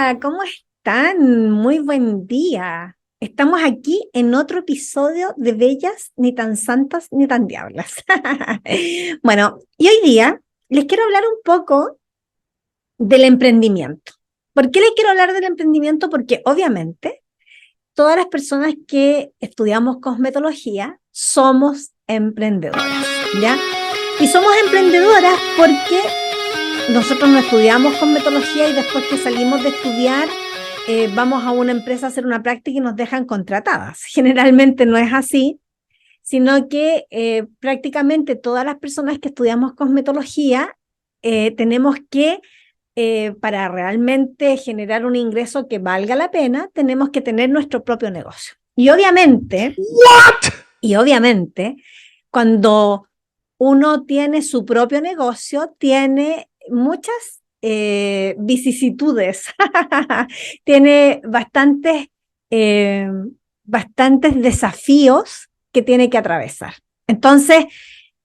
Hola, ¿cómo están? Muy buen día. Estamos aquí en otro episodio de Bellas, ni tan santas, ni tan diablas. Bueno, y hoy día les quiero hablar un poco del emprendimiento. ¿Por qué les quiero hablar del emprendimiento? Porque obviamente todas las personas que estudiamos cosmetología somos emprendedoras, ¿ya? Y somos emprendedoras porque nosotros no estudiamos cosmetología y después que salimos de estudiar, vamos a una empresa a hacer una práctica y nos dejan contratadas. Generalmente no es así, sino que prácticamente todas las personas que estudiamos cosmetología tenemos que, para realmente generar un ingreso que valga la pena, tenemos que tener nuestro propio negocio. Y obviamente, cuando uno tiene su propio negocio, tiene muchas vicisitudes, tiene eh, bastantes desafíos que tiene que atravesar. Entonces,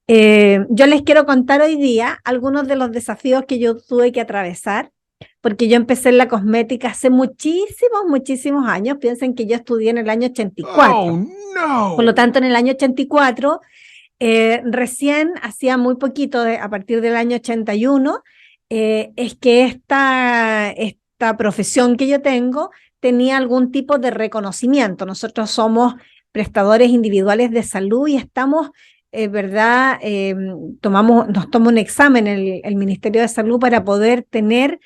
yo les quiero contar hoy día algunos de los desafíos que yo tuve que atravesar, porque yo empecé en la cosmética hace muchísimos años. Piensen que yo estudié en el año 84. Oh, no. Por lo tanto, en el año 84, recién, hacía muy poquito, a partir del año 81, es que esta profesión que yo tengo tenía algún tipo de reconocimiento. Nosotros somos prestadores individuales de salud y estamos, ¿verdad? Nos toma un examen el Ministerio de Salud para poder tener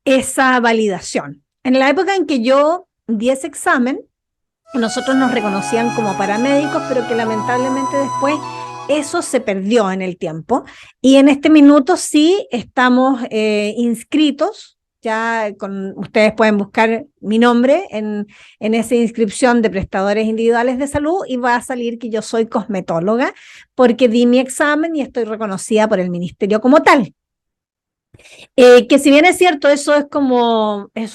esa validación. En la época en que yo di ese examen, nosotros nos reconocían como paramédicos, pero que lamentablemente después eso se perdió en el tiempo. Y en este minuto sí estamos inscritos, ustedes pueden buscar mi nombre en esa inscripción de prestadores individuales de salud y va a salir que yo soy cosmetóloga porque di mi examen y estoy reconocida por el ministerio como tal. Que si bien es cierto, eso es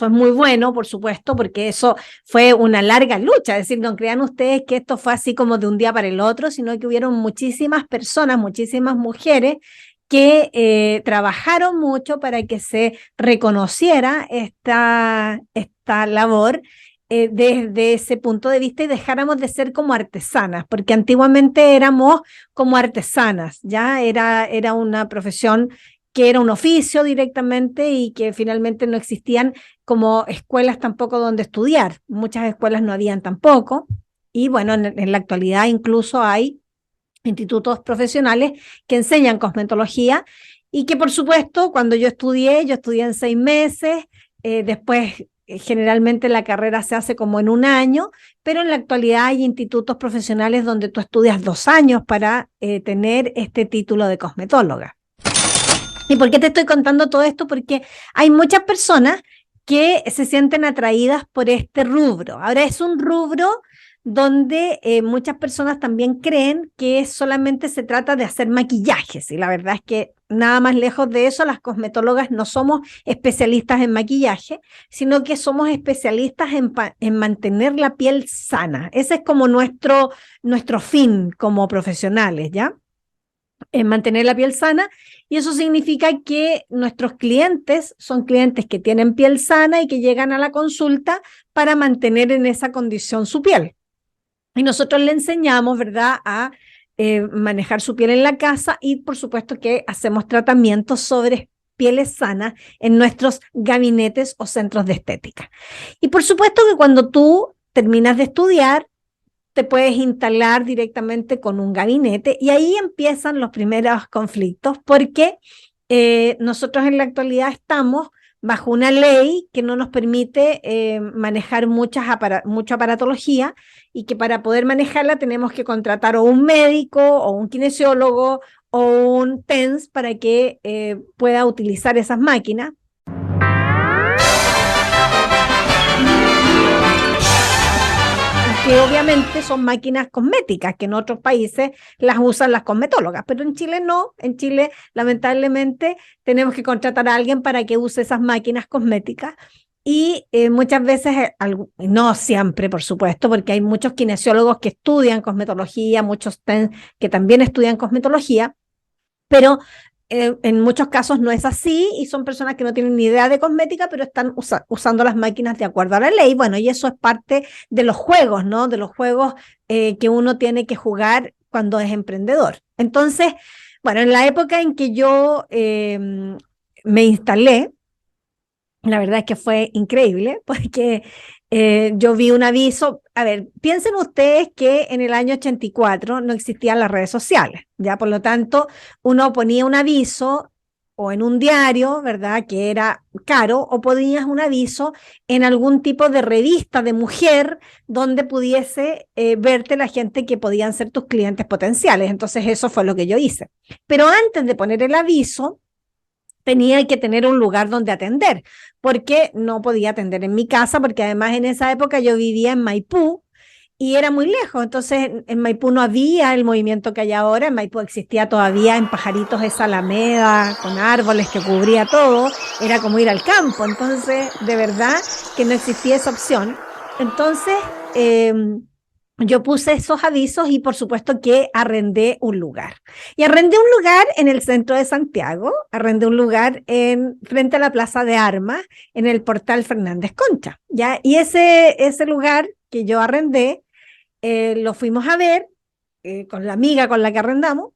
muy bueno, por supuesto, porque eso fue una larga lucha. Es decir, no crean ustedes que esto fue así como de un día para el otro, sino que hubieron muchísimas personas, muchísimas mujeres que trabajaron mucho para que se reconociera esta labor desde ese punto de vista y dejáramos de ser como artesanas, porque antiguamente éramos como artesanas, ya era una profesión que era un oficio directamente y que finalmente no existían como escuelas tampoco donde estudiar. Muchas escuelas no habían tampoco. Y bueno, en la actualidad incluso hay institutos profesionales que enseñan cosmetología y que por supuesto cuando yo estudié en 6 meses, después generalmente la carrera se hace como en un año, pero en la actualidad hay institutos profesionales donde tú estudias 2 años para tener este título de cosmetóloga. ¿Y por qué te estoy contando todo esto? Porque hay muchas personas que se sienten atraídas por este rubro. Ahora es un rubro donde muchas personas también creen que solamente se trata de hacer maquillajes, y la verdad es que nada más lejos de eso. Las cosmetólogas no somos especialistas en maquillaje, sino que somos especialistas en mantener la piel sana. Ese es como nuestro fin como profesionales, ¿ya? En mantener la piel sana, y eso significa que nuestros clientes son clientes que tienen piel sana y que llegan a la consulta para mantener en esa condición su piel. Y nosotros le enseñamos, ¿verdad?, a manejar su piel en la casa, y por supuesto que hacemos tratamientos sobre pieles sanas en nuestros gabinetes o centros de estética. Y por supuesto que cuando tú terminas de estudiar, te puedes instalar directamente con un gabinete y ahí empiezan los primeros conflictos porque nosotros en la actualidad estamos bajo una ley que no nos permite manejar mucha aparatología, y que para poder manejarla tenemos que contratar o un médico o un kinesiólogo o un TENS para que pueda utilizar esas máquinas. Que obviamente son máquinas cosméticas, que en otros países las usan las cosmetólogas, pero en Chile no. En Chile, lamentablemente, tenemos que contratar a alguien para que use esas máquinas cosméticas. Y muchas veces, no siempre, por supuesto, porque hay muchos kinesiólogos que estudian cosmetología, muchos que también estudian cosmetología, pero en muchos casos no es así y son personas que no tienen ni idea de cosmética, pero están usando las máquinas de acuerdo a la ley. Bueno, y eso es parte de los juegos, ¿no? De los juegos que uno tiene que jugar cuando es emprendedor. Entonces, bueno, en la época en que yo me instalé, la verdad es que fue increíble porque yo vi un aviso. A ver, piensen ustedes que en el año 84 no existían las redes sociales, ya por lo tanto uno ponía un aviso o en un diario, ¿verdad? Que era caro, o ponías un aviso en algún tipo de revista de mujer donde pudiese verte la gente que podían ser tus clientes potenciales. Entonces eso fue lo que yo hice. Pero antes de poner el aviso, tenía que tener un lugar donde atender, porque no podía atender en mi casa, porque además en esa época yo vivía en Maipú y era muy lejos. Entonces en Maipú no había el movimiento que hay ahora. En Maipú existía todavía en Pajaritos esa alameda con árboles que cubría todo, era como ir al campo. Entonces de verdad que no existía esa opción. Entonces yo puse esos avisos y por supuesto que arrendé un lugar. Y arrendé un lugar en el centro de Santiago, arrendé un lugar frente a la Plaza de Armas, en el Portal Fernández Concha, ¿ya? Y ese lugar que yo arrendé, lo fuimos a ver con la amiga con la que arrendamos,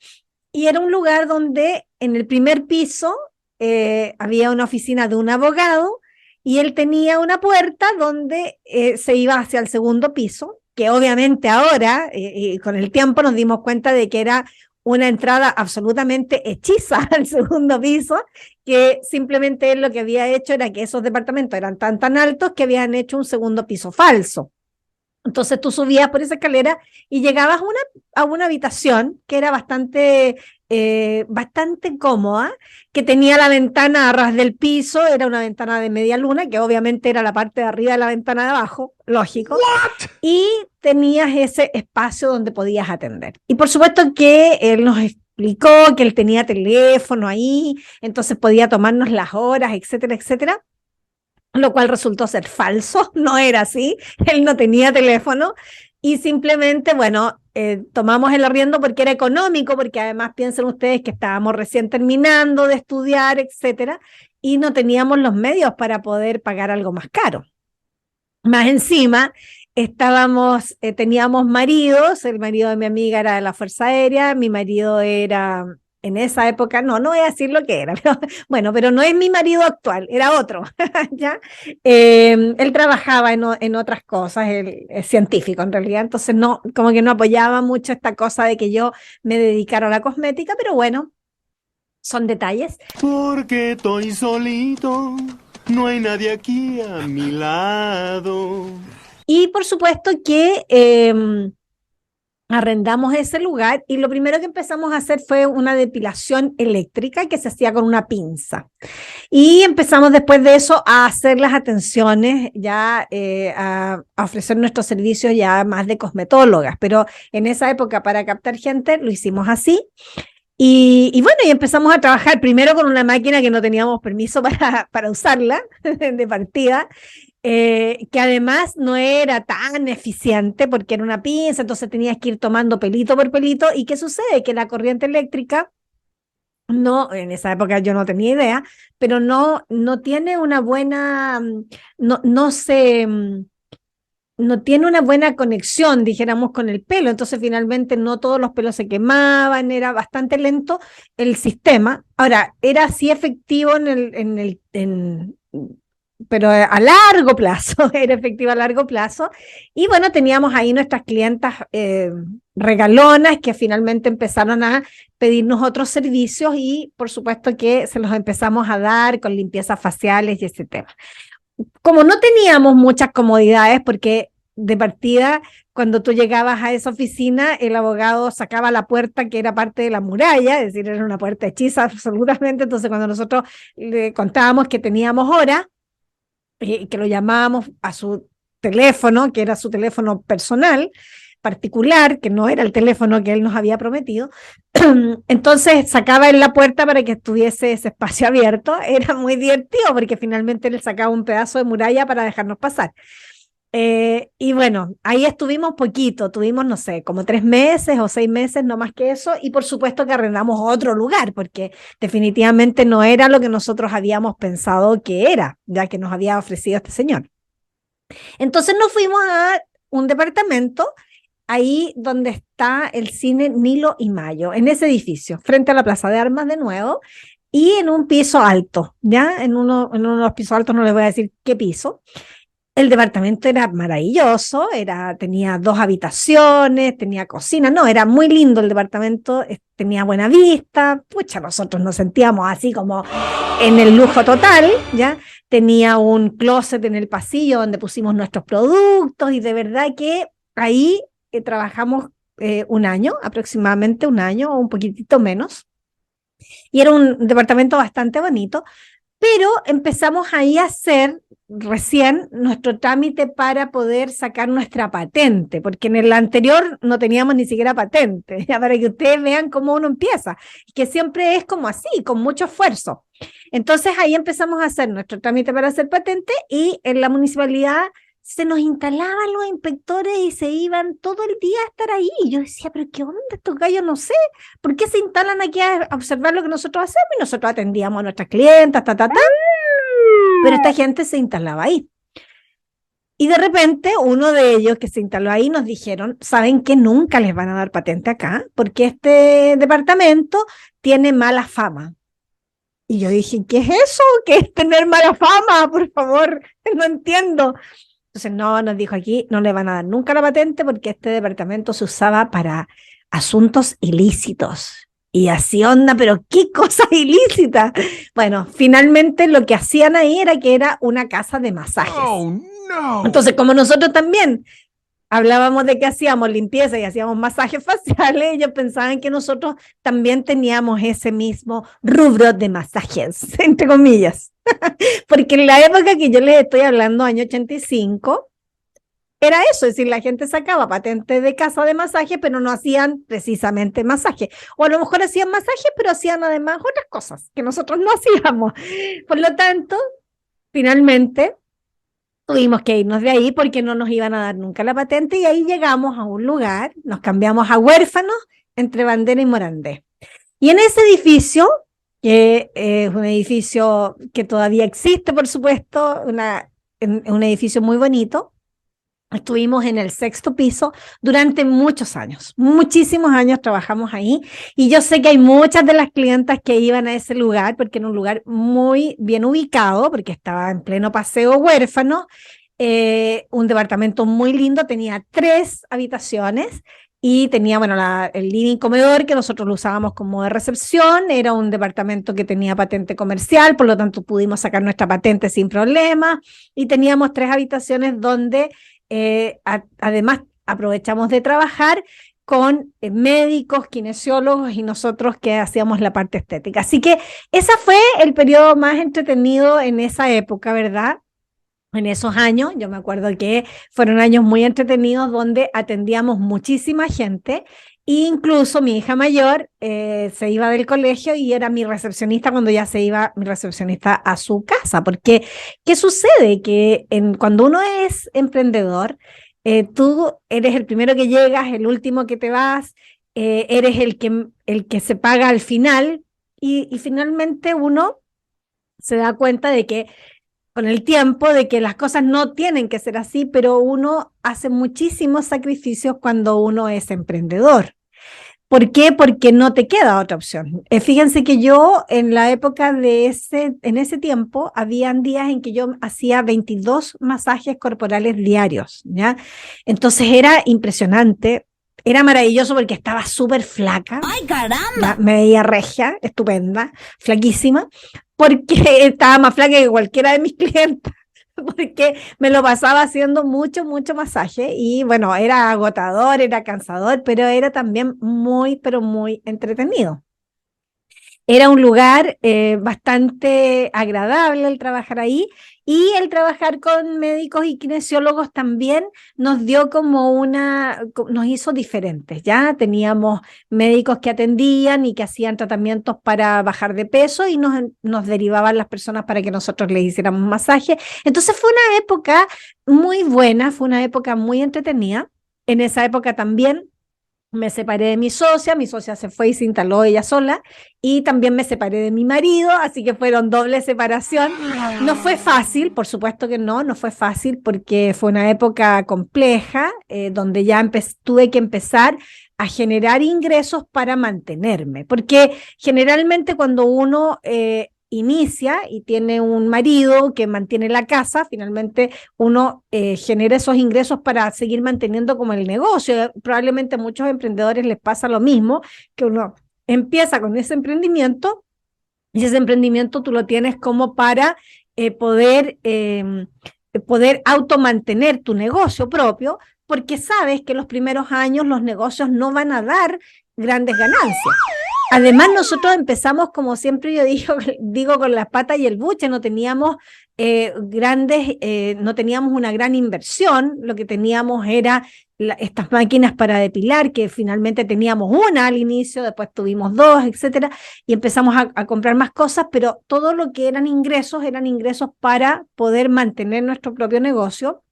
y era un lugar donde en el primer piso había una oficina de un abogado y él tenía una puerta donde se iba hacia el segundo piso, que obviamente ahora, con el tiempo nos dimos cuenta de que era una entrada absolutamente hechiza al segundo piso, que simplemente él lo que había hecho era que esos departamentos eran tan altos que habían hecho un segundo piso falso. Entonces tú subías por esa escalera y llegabas a una habitación que era bastante cómoda, que tenía la ventana a ras del piso, era una ventana de media luna, que obviamente era la parte de arriba de la ventana de abajo, lógico. What? Y tenías ese espacio donde podías atender. Y por supuesto que él nos explicó que él tenía teléfono ahí, entonces podía tomarnos las horas, etcétera, etcétera. Lo cual resultó ser falso, no era así, él no tenía teléfono y simplemente, bueno, tomamos el arriendo porque era económico, porque además piensen ustedes que estábamos recién terminando de estudiar, etcétera, y no teníamos los medios para poder pagar algo más caro. Más encima, teníamos maridos, el marido de mi amiga era de la Fuerza Aérea, mi marido era... En esa época, no voy a decir lo que era, pero, bueno, pero no es mi marido actual, era otro, ¿ya? Él trabajaba en otras cosas, él es científico en realidad, entonces no, como que no apoyaba mucho esta cosa de que yo me dedicara a la cosmética, pero bueno, son detalles. Porque estoy solito, no hay nadie aquí a mi lado. Y por supuesto que... arrendamos ese lugar y lo primero que empezamos a hacer fue una depilación eléctrica que se hacía con una pinza. Y empezamos después de eso a hacer las atenciones, ya a ofrecer nuestros servicios ya más de cosmetólogas, pero en esa época para captar gente lo hicimos así. Y bueno, y empezamos a trabajar primero con una máquina que no teníamos permiso para usarla de partida, que además no era tan eficiente porque era una pinza, entonces tenías que ir tomando pelito por pelito. ¿Y qué sucede? Que la corriente eléctrica, no, en esa época yo no tenía idea, pero no tiene una buena, no tiene una buena conexión, dijéramos, con el pelo. Entonces finalmente no todos los pelos se quemaban, era bastante lento el sistema. Ahora, era así efectivo pero a largo plazo, era efectivo a largo plazo. Y bueno, teníamos ahí nuestras clientas regalonas que finalmente empezaron a pedirnos otros servicios y por supuesto que se los empezamos a dar con limpiezas faciales y ese tema. Como no teníamos muchas comodidades, porque de partida, cuando tú llegabas a esa oficina, el abogado sacaba la puerta que era parte de la muralla, es decir, era una puerta hechiza absolutamente. Entonces, cuando nosotros le contábamos que teníamos hora, que lo llamábamos a su teléfono, que era su teléfono personal, particular, que no era el teléfono que él nos había prometido, entonces sacaba en la puerta para que estuviese ese espacio abierto. Era muy divertido porque finalmente él sacaba un pedazo de muralla para dejarnos pasar. Y bueno, ahí estuvimos poquito, tuvimos, no sé, como 3 meses o 6 meses, no más que eso, y por supuesto que arrendamos otro lugar, porque definitivamente no era lo que nosotros habíamos pensado que era, ya que nos había ofrecido este señor. Entonces nos fuimos a un departamento ahí donde está el cine Nilo y Mayo, en ese edificio, frente a la Plaza de Armas de nuevo, y en un piso alto, ¿ya? En uno de los pisos altos, no les voy a decir qué piso. El departamento era maravilloso, tenía 2 habitaciones, tenía cocina, no, era muy lindo el departamento, tenía buena vista, pucha, nosotros nos sentíamos así como en el lujo total, ¿ya? Tenía un closet en el pasillo donde pusimos nuestros productos y de verdad que ahí trabajamos un año, aproximadamente un año o un poquitito menos, y era un departamento bastante bonito, pero empezamos ahí a hacer recién nuestro trámite para poder sacar nuestra patente, porque en el anterior no teníamos ni siquiera patente, ya para que ustedes vean cómo uno empieza, que siempre es como así, con mucho esfuerzo. Entonces ahí empezamos a hacer nuestro trámite para hacer patente y en la municipalidad se nos instalaban los inspectores y se iban todo el día a estar ahí. Y yo decía, pero ¿qué onda estos gallos? No sé, ¿por qué se instalan aquí a observar lo que nosotros hacemos? Y nosotros atendíamos a nuestras clientas, pero esta gente se instalaba ahí. Y de repente uno de ellos que se instaló ahí nos dijeron, ¿saben que nunca les van a dar patente acá? Porque este departamento tiene mala fama. Y yo dije, ¿qué es eso? ¿Qué es tener mala fama? Por favor, no entiendo. Entonces, no, nos dijo aquí, no le van a dar nunca la patente porque este departamento se usaba para asuntos ilícitos. Y así onda, pero ¿qué cosa ilícita? Bueno, finalmente lo que hacían ahí era que era una casa de masajes. Oh, no. Entonces, como nosotros también hablábamos de que hacíamos limpieza y hacíamos masajes faciales, ellos pensaban que nosotros también teníamos ese mismo rubro de masajes, entre comillas. Porque en la época que yo les estoy hablando, año 85, era eso, es decir, la gente sacaba patente de casa de masaje, pero no hacían precisamente masaje. O a lo mejor hacían masaje, pero hacían además otras cosas que nosotros no hacíamos. Por lo tanto, finalmente tuvimos que irnos de ahí porque no nos iban a dar nunca la patente y ahí llegamos a un lugar, nos cambiamos a Huérfanos entre Bandera y Morandé. Y en ese edificio, que es un edificio que todavía existe, por supuesto, un edificio muy bonito, estuvimos en el 6º piso durante muchos años, muchísimos años trabajamos ahí y yo sé que hay muchas de las clientas que iban a ese lugar porque era un lugar muy bien ubicado, porque estaba en pleno Paseo Huérfano, un departamento muy lindo, tenía 3 habitaciones y tenía, bueno, el living comedor que nosotros lo usábamos como de recepción, era un departamento que tenía patente comercial, por lo tanto pudimos sacar nuestra patente sin problema y teníamos 3 habitaciones donde además aprovechamos de trabajar con médicos, kinesiólogos y nosotros que hacíamos la parte estética. Así que ese fue el periodo más entretenido en esa época, ¿verdad? En esos años, yo me acuerdo que fueron años muy entretenidos donde atendíamos muchísima gente. E incluso mi hija mayor se iba del colegio y era mi recepcionista cuando ya se iba mi recepcionista a su casa. Porque, ¿qué sucede? Que cuando uno es emprendedor, tú eres el primero que llegas, el último que te vas, eres el que se paga al final y finalmente uno se da cuenta de que con el tiempo de que las cosas no tienen que ser así, pero uno hace muchísimos sacrificios cuando uno es emprendedor. ¿Por qué? Porque no te queda otra opción. Fíjense que yo en la época en ese tiempo, habían días en que yo hacía 22 masajes corporales diarios, ¿ya? Entonces era impresionante. Era maravilloso porque estaba súper flaca. ¡Ay, caramba! Me veía regia, estupenda, flaquísima, porque estaba más flaca que cualquiera de mis clientes, porque me lo pasaba haciendo mucho masaje y bueno, era agotador, era cansador, pero era también muy, pero muy entretenido. Era un lugar bastante agradable el trabajar ahí, y el trabajar con médicos y kinesiólogos también nos dio como nos hizo diferentes, ¿ya? Teníamos médicos que atendían y que hacían tratamientos para bajar de peso y nos derivaban las personas para que nosotros les hiciéramos masaje. Entonces fue una época muy buena, fue una época muy entretenida. En esa época también me separé de mi socia se fue y se instaló ella sola, y también me separé de mi marido, así que fueron doble separación. No fue fácil, por supuesto que no fue fácil, porque fue una época compleja, donde ya tuve que empezar a generar ingresos para mantenerme, porque generalmente cuando uno inicia y tiene un marido que mantiene la casa, finalmente uno genera esos ingresos para seguir manteniendo como el negocio. Probablemente a muchos emprendedores les pasa lo mismo, que uno empieza con ese emprendimiento y ese emprendimiento tú lo tienes como para poder automantener tu negocio propio, porque sabes que los primeros años los negocios no van a dar grandes ganancias. Además, nosotros empezamos, como siempre yo digo con las patas y el buche, no teníamos no teníamos una gran inversión, lo que teníamos era estas máquinas para depilar, que finalmente teníamos una al inicio, después tuvimos dos, etcétera, y empezamos a comprar más cosas, pero todo lo que eran ingresos para poder mantener nuestro propio negocio,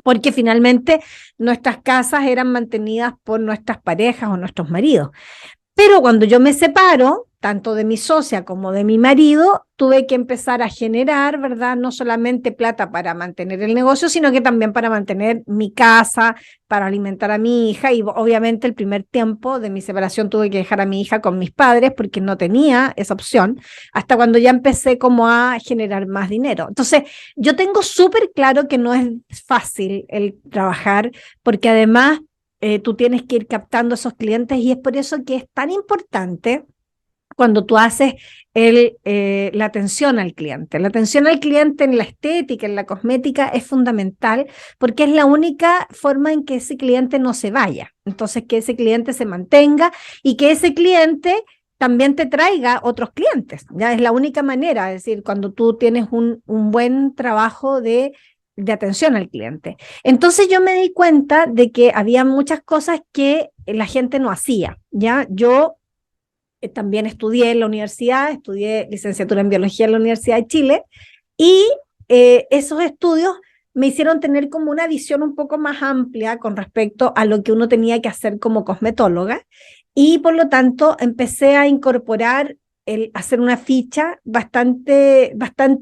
porque finalmente nuestras casas eran mantenidas por nuestras parejas o nuestros maridos. Pero cuando yo me separo, tanto de mi socia como de mi marido, tuve que empezar a generar, ¿verdad? No solamente plata para mantener el negocio, sino que también para mantener mi casa, para alimentar a mi hija. Y obviamente el primer tiempo de mi separación tuve que dejar a mi hija con mis padres porque no tenía esa opción, hasta cuando ya empecé como a generar más dinero. Entonces, yo tengo súper claro que no es fácil el trabajar, porque además tú tienes que ir captando esos clientes, y es por eso que es tan importante cuando tú haces la atención al cliente. La atención al cliente en la estética, en la cosmética, es fundamental, porque es la única forma en que ese cliente no se vaya. Entonces, que ese cliente se mantenga y que ese cliente también te traiga otros clientes. Ya es la única manera, es decir, cuando tú tienes un buen trabajo de atención al cliente. Entonces yo me di cuenta de que había muchas cosas que la gente no hacía, ¿ya? Yo también estudié en la universidad, estudié licenciatura en biología en la Universidad de Chile, y esos estudios me hicieron tener como una visión un poco más amplia con respecto a lo que uno tenía que hacer como cosmetóloga, y por lo tanto empecé a incorporar hacer una ficha bastante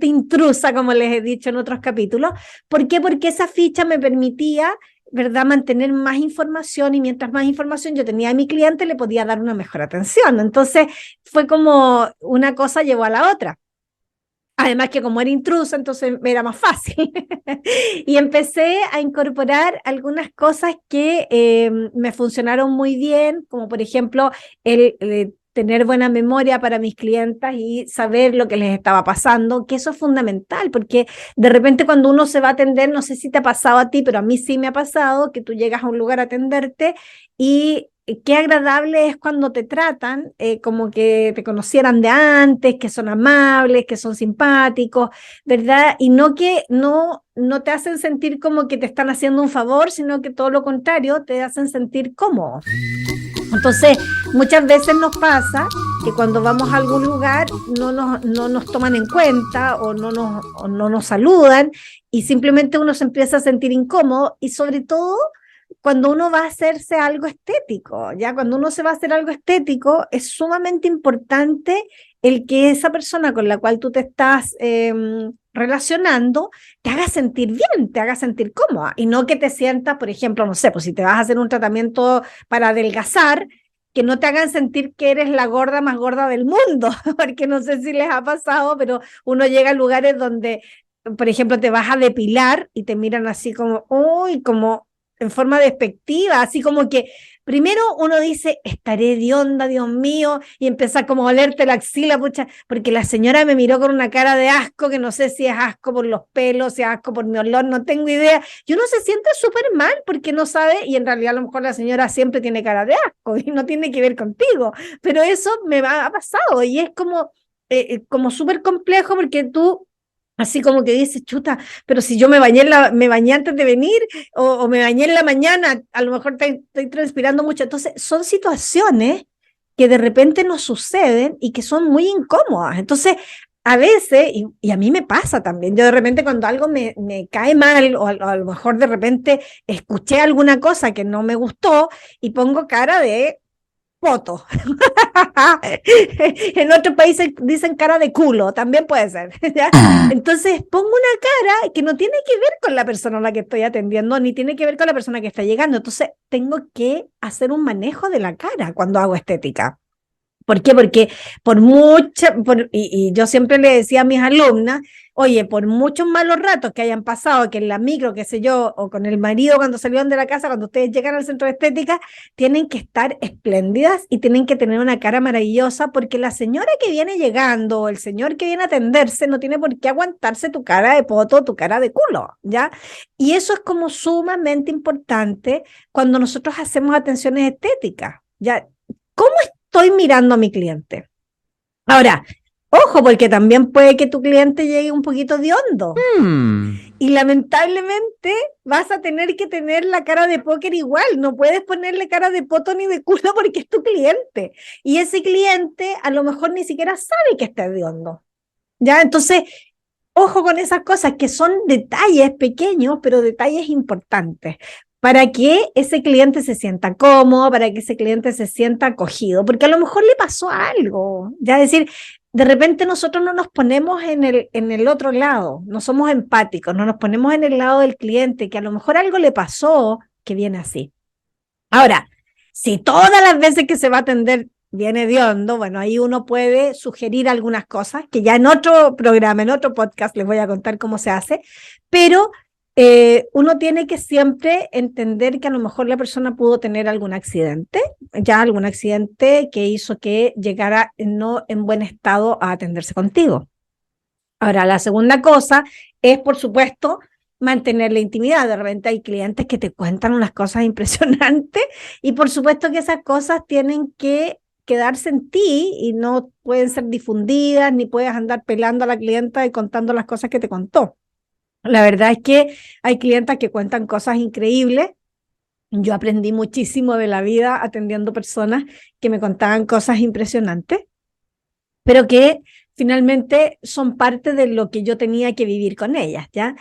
intrusa, como les he dicho en otros capítulos. ¿Por qué? Porque esa ficha me permitía, ¿verdad?, mantener más información, y mientras más información yo tenía de mi cliente, le podía dar una mejor atención. Entonces fue como una cosa llevó a la otra. Además que como era intrusa, entonces era más fácil. Y empecé a incorporar algunas cosas que me funcionaron muy bien, como por ejemplo el tener buena memoria para mis clientas y saber lo que les estaba pasando, que eso es fundamental, porque de repente cuando uno se va a atender, no sé si te ha pasado a ti, pero a mí sí me ha pasado, que tú llegas a un lugar a atenderte y qué agradable es cuando te tratan como que te conocieran de antes, que son amables, que son simpáticos, ¿verdad? Y no que no te hacen sentir como que te están haciendo un favor, sino que todo lo contrario, te hacen sentir cómodo. Entonces, muchas veces nos pasa que cuando vamos a algún lugar no nos toman en cuenta, o no nos saludan, y simplemente uno se empieza a sentir incómodo, y sobre todo cuando uno va a hacerse algo estético, ya cuando uno se va a hacer algo estético, es sumamente importante el que esa persona con la cual tú te estás relacionando te haga sentir bien, te haga sentir cómoda, y no que te sientas, por ejemplo, no sé, pues si te vas a hacer un tratamiento para adelgazar, que no te hagan sentir que eres la gorda más gorda del mundo, porque no sé si les ha pasado, pero uno llega a lugares donde, por ejemplo, te vas a depilar y te miran así como, uy, como en forma despectiva, así como que primero uno dice, estaré hedionda, Dios mío, y empieza como a olerte la axila, pucha, porque la señora me miró con una cara de asco, que no sé si es asco por los pelos, si es asco por mi olor, no tengo idea. Y uno se siente súper mal porque no sabe, y en realidad a lo mejor la señora siempre tiene cara de asco y no tiene que ver contigo, pero eso ha pasado y es como súper complejo porque tú así como que dices, chuta, pero si yo me bañé antes de venir o me bañé en la mañana, a lo mejor estoy transpirando mucho. Entonces, son situaciones que de repente nos suceden y que son muy incómodas. Entonces, a veces, y a mí me pasa también, yo de repente cuando algo me cae mal o a lo mejor de repente escuché alguna cosa que no me gustó y pongo cara de poto. En otros países dicen cara de culo, también puede ser, ¿ya? Entonces pongo una cara que no tiene que ver con la persona a la que estoy atendiendo, ni tiene que ver con la persona que está llegando. Entonces tengo que hacer un manejo de la cara cuando hago estética. ¿Por qué? Porque y yo siempre le decía a mis alumnas, oye, por muchos malos ratos que hayan pasado, que en la micro, qué sé yo, o con el marido cuando salieron de la casa, cuando ustedes llegan al centro de estética, tienen que estar espléndidas y tienen que tener una cara maravillosa, porque la señora que viene llegando o el señor que viene a atenderse no tiene por qué aguantarse tu cara de poto, tu cara de culo, ¿ya? Y eso es como sumamente importante cuando nosotros hacemos atenciones estéticas, ¿ya? ¿Cómo estoy mirando a mi cliente? Ahora, ojo, porque también puede que tu cliente llegue un poquito de hondo. Y lamentablemente vas a tener que tener la cara de póker igual. No puedes ponerle cara de poto ni de culo porque es tu cliente. Y ese cliente a lo mejor ni siquiera sabe que está de hondo. ¿Ya? Entonces, ojo con esas cosas que son detalles pequeños, pero detalles importantes, para que ese cliente se sienta cómodo, para que ese cliente se sienta acogido, porque a lo mejor le pasó algo, ya decir, de repente nosotros no nos ponemos en el otro lado, no somos empáticos, no nos ponemos en el lado del cliente, que a lo mejor algo le pasó que viene así. Ahora, si todas las veces que se va a atender viene de hondo, bueno, ahí uno puede sugerir algunas cosas, que ya en otro programa, en otro podcast les voy a contar cómo se hace, pero uno tiene que siempre entender que a lo mejor la persona pudo tener algún accidente que hizo que llegara no en buen estado a atenderse contigo. Ahora, la segunda cosa es, por supuesto, mantener la intimidad. De repente hay clientes que te cuentan unas cosas impresionantes y por supuesto que esas cosas tienen que quedarse en ti y no pueden ser difundidas, ni puedes andar pelando a la clienta y contando las cosas que te contó. La verdad es que hay clientas que cuentan cosas increíbles. Yo aprendí muchísimo de la vida atendiendo personas que me contaban cosas impresionantes, pero que finalmente son parte de lo que yo tenía que vivir con ellas, ¿ya?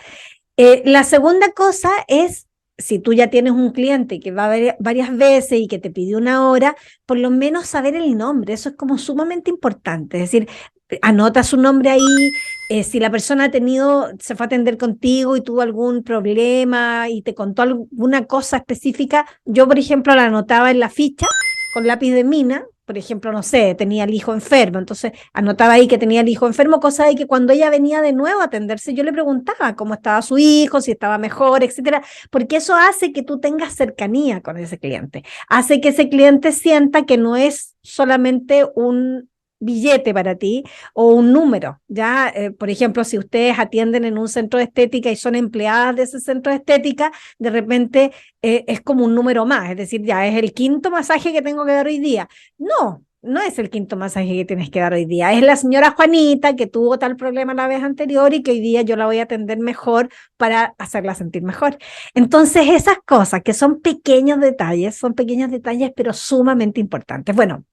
La segunda cosa es, si tú ya tienes un cliente que va a ver varias veces y que te pidió una hora, por lo menos saber el nombre, eso es como sumamente importante, es decir, anota su nombre ahí, si la persona se fue a atender contigo y tuvo algún problema y te contó alguna cosa específica, yo por ejemplo la anotaba en la ficha con lápiz de mina. Por ejemplo, no sé, tenía el hijo enfermo, entonces anotaba ahí que tenía el hijo enfermo, cosa de que cuando ella venía de nuevo a atenderse, yo le preguntaba cómo estaba su hijo, si estaba mejor, etcétera, porque eso hace que tú tengas cercanía con ese cliente, hace que ese cliente sienta que no es solamente un billete para ti o un número, ¿ya? Por ejemplo, si ustedes atienden en un centro de estética y son empleadas de ese centro de estética, de repente es como un número más, es decir, ya es el quinto masaje que tengo que dar hoy día. No, no es el quinto masaje que tienes que dar hoy día, es la señora Juanita que tuvo tal problema la vez anterior y que hoy día yo la voy a atender mejor para hacerla sentir mejor. Entonces, esas cosas que son pequeños detalles pero sumamente importantes. Bueno,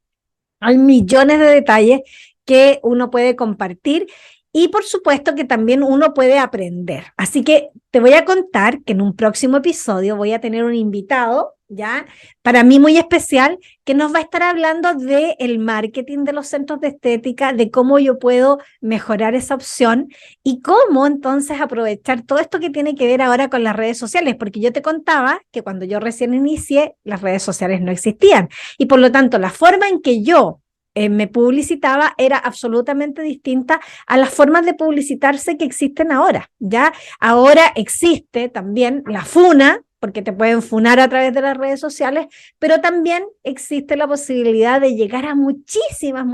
hay millones de detalles que uno puede compartir y por supuesto que también uno puede aprender. Así que te voy a contar que en un próximo episodio voy a tener un invitado, ya, para mí muy especial, que nos va a estar hablando del marketing de los centros de estética, de cómo yo puedo mejorar esa opción y cómo entonces aprovechar todo esto que tiene que ver ahora con las redes sociales, porque yo te contaba que cuando yo recién inicié, las redes sociales no existían y por lo tanto la forma en que yo me publicitaba era absolutamente distinta a las formas de publicitarse que existen ahora, ¿ya? Ahora existe también la funa, porque te pueden funar a través de las redes sociales, pero también existe la posibilidad de llegar a muchísimas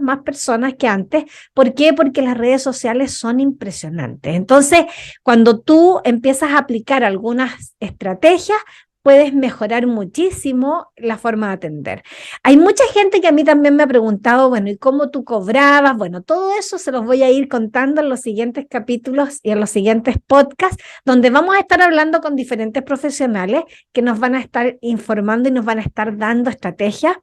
más personas que antes. ¿Por qué? Porque las redes sociales son impresionantes. Entonces, cuando tú empiezas a aplicar algunas estrategias, puedes mejorar muchísimo la forma de atender. Hay mucha gente que a mí también me ha preguntado, bueno, ¿y cómo tú cobrabas? Bueno, todo eso se los voy a ir contando en los siguientes capítulos y en los siguientes podcasts, donde vamos a estar hablando con diferentes profesionales que nos van a estar informando y nos van a estar dando estrategias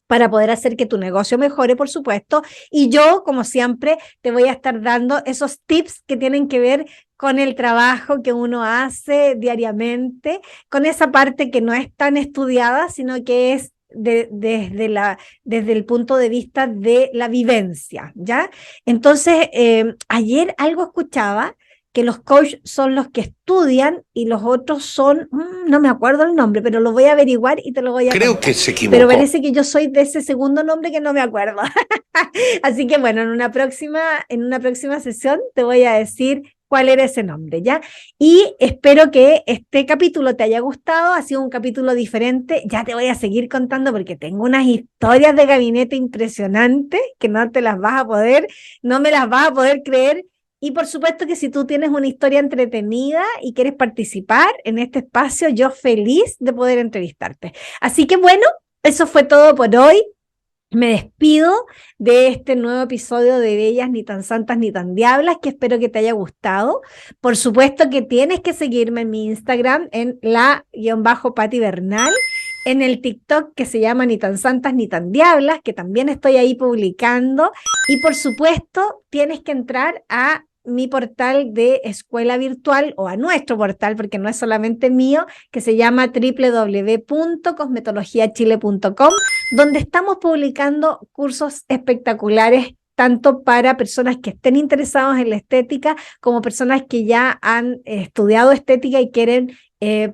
para poder hacer que tu negocio mejore, por supuesto. Y yo, como siempre, te voy a estar dando esos tips que tienen que ver con el trabajo que uno hace diariamente, con esa parte que no es tan estudiada, sino que es desde el punto de vista de la vivencia, ¿ya? Entonces, ayer algo escuchaba que los coaches son los que estudian y los otros son, no me acuerdo el nombre, pero lo voy a averiguar y te lo voy a Creo contar. que se equivocó. Pero parece que yo soy de ese segundo nombre que no me acuerdo. Así que bueno, en una próxima sesión te voy a decir cuál era ese nombre, ¿ya? Y espero que este capítulo te haya gustado, ha sido un capítulo diferente, ya te voy a seguir contando porque tengo unas historias de gabinete impresionantes que no me las vas a poder creer. Y por supuesto que si tú tienes una historia entretenida y quieres participar en este espacio, yo feliz de poder entrevistarte. Así que bueno, eso fue todo por hoy. Me despido de este nuevo episodio de Bellas ni tan santas ni tan diablas, que espero que te haya gustado. Por supuesto que tienes que seguirme en mi Instagram en _Pati Bernal, en el TikTok que se llama Ni tan santas ni tan diablas, que también estoy ahí publicando. Y por supuesto tienes que entrar a mi portal de escuela virtual o a nuestro portal, porque no es solamente mío, que se llama www.cosmetologiachile.com, donde estamos publicando cursos espectaculares tanto para personas que estén interesados en la estética como personas que ya han estudiado estética y quieren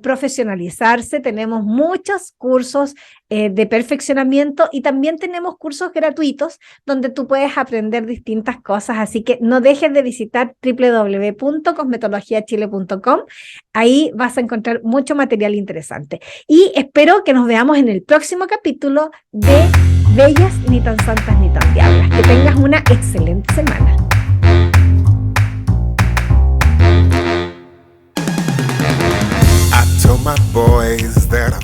profesionalizarse. Tenemos muchos cursos de perfeccionamiento y también tenemos cursos gratuitos donde tú puedes aprender distintas cosas, así que no dejes de visitar www.cosmetologiachile.com. Ahí vas a encontrar mucho material interesante y espero que nos veamos en el próximo capítulo de Bellas ni tan santas ni tan diablas. Que tengas una excelente semana. I told my boys that I